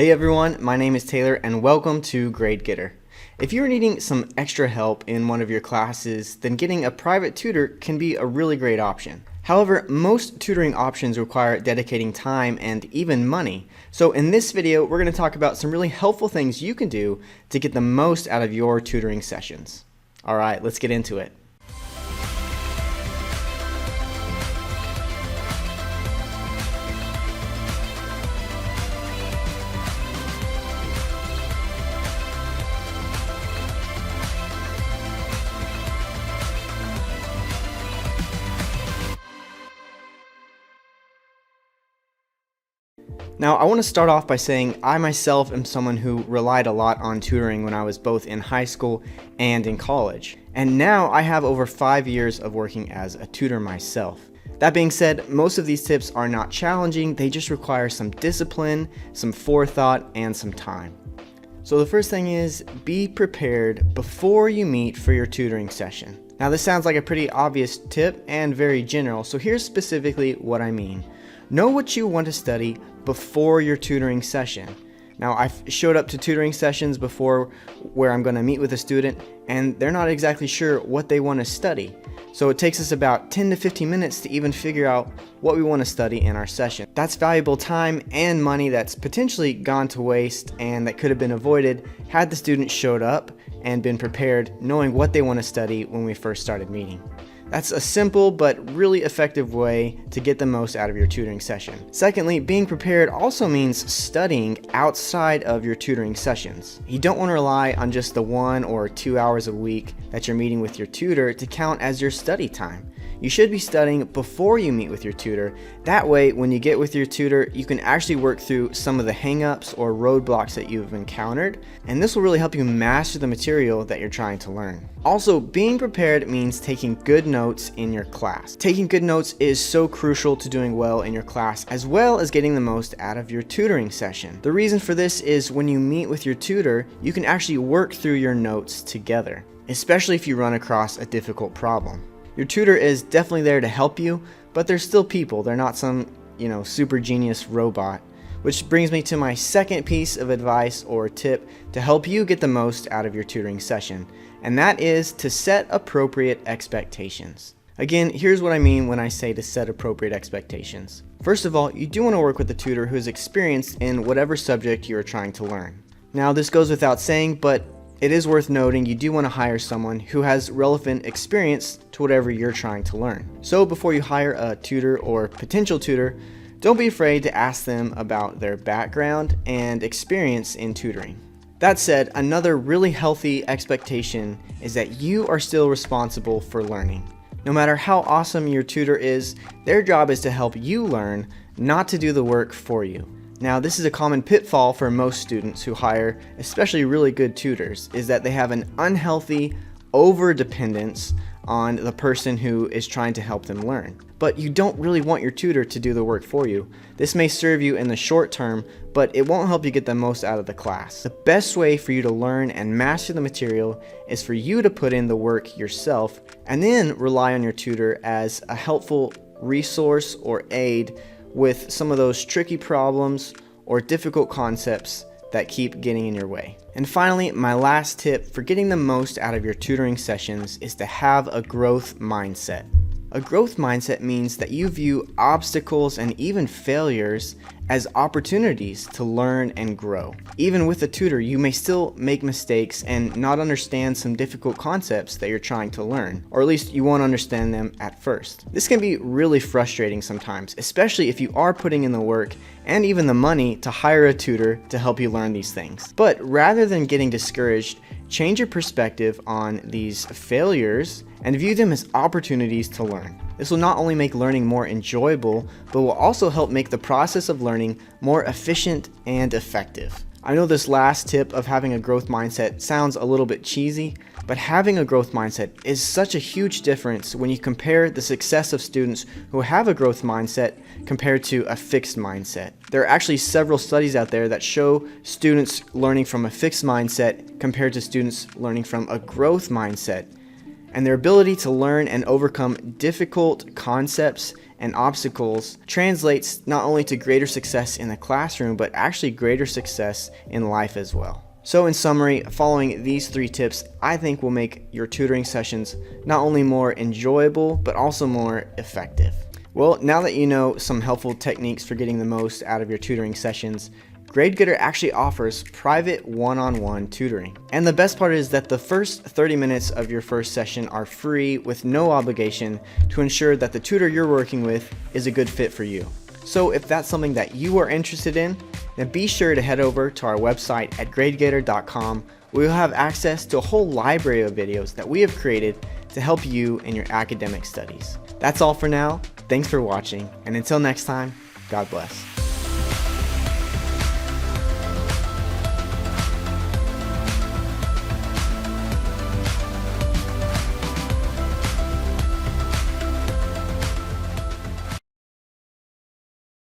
Hey everyone, my name is Taylor and welcome to Grade Getter. If you're needing some extra help in one of your classes, then getting a private tutor can be a really great option. However, most tutoring options require dedicating time and even money. So in this video, we're going to talk about some really helpful things you can do to get the most out of your tutoring sessions. Alright, let's get into it. Now, I want to start off by saying I myself am someone who relied a lot on tutoring when I was both in high school and in college. And now I have over 5 years of working as a tutor myself. That being said, most of these tips are not challenging, they just require some discipline, some forethought, and some time. So the first thing is, be prepared before you meet for your tutoring session. Now this sounds like a pretty obvious tip and very general, so here's specifically what I mean. Know what you want to study before your tutoring session. Now, I've showed up to tutoring sessions before where I'm going to meet with a student and they're not exactly sure what they want to study. So it takes us about 10 to 15 minutes to even figure out what we want to study in our session. That's valuable time and money that's potentially gone to waste and that could have been avoided had the student showed up and been prepared knowing what they want to study when we first started meeting. That's a simple but really effective way to get the most out of your tutoring session. Secondly, being prepared also means studying outside of your tutoring sessions. You don't want to rely on just the 1 or 2 hours a week that you're meeting with your tutor to count as your study time. You should be studying before you meet with your tutor. That way, when you get with your tutor, you can actually work through some of the hang-ups or roadblocks that you've encountered, and this will really help you master the material that you're trying to learn. Also, being prepared means taking good notes in your class. Taking good notes is so crucial to doing well in your class, as well as getting the most out of your tutoring session. The reason for this is when you meet with your tutor, you can actually work through your notes together, especially if you run across a difficult problem. Your tutor is definitely there to help you, but they're still people. They're not some, super genius robot. Which brings me to my second piece of advice or tip to help you get the most out of your tutoring session, and that is to set appropriate expectations. Again, here's what I mean when I say to set appropriate expectations. First of all, you do want to work with a tutor who is experienced in whatever subject you are trying to learn. Now, this goes without saying, but it is worth noting you do want to hire someone who has relevant experience to whatever you're trying to learn. So before you hire a tutor or potential tutor, don't be afraid to ask them about their background and experience in tutoring. That said, another really healthy expectation is that you are still responsible for learning. No matter how awesome your tutor is, their job is to help you learn, not to do the work for you. Now, this is a common pitfall for most students who hire, especially really good tutors, is that they have an unhealthy over-dependence on the person who is trying to help them learn. But you don't really want your tutor to do the work for you. This may serve you in the short term, but it won't help you get the most out of the class. The best way for you to learn and master the material is for you to put in the work yourself and then rely on your tutor as a helpful resource or aid with some of those tricky problems or difficult concepts that keep getting in your way. And finally, my last tip for getting the most out of your tutoring sessions is to have a growth mindset. A growth mindset means that you view obstacles and even failures as opportunities to learn and grow. Even with a tutor, you may still make mistakes and not understand some difficult concepts that you're trying to learn, or at least you won't understand them at first. This can be really frustrating sometimes, especially if you are putting in the work and even the money to hire a tutor to help you learn these things. But rather than getting discouraged, change your perspective on these failures and view them as opportunities to learn. This will not only make learning more enjoyable, but will also help make the process of learning more efficient and effective. I know this last tip of having a growth mindset sounds a little bit cheesy, but having a growth mindset is such a huge difference when you compare the success of students who have a growth mindset compared to a fixed mindset. There are actually several studies out there that show students learning from a fixed mindset compared to students learning from a growth mindset. and their ability to learn and overcome difficult concepts and obstacles translates not only to greater success in the classroom, but actually greater success in life as well. So in summary, following these 3 tips, I think will make your tutoring sessions not only more enjoyable, but also more effective. Well, now that you know some helpful techniques for getting the most out of your tutoring sessions, GradeGetter actually offers private one-on-one tutoring. And the best part is that the first 30 minutes of your first session are free with no obligation to ensure that the tutor you're working with is a good fit for you. So if that's something that you are interested in, then be sure to head over to our website at gradegator.com, where you'll have access to a whole library of videos that we have created to help you in your academic studies. That's all for now. Thanks for watching, and until next time, God bless.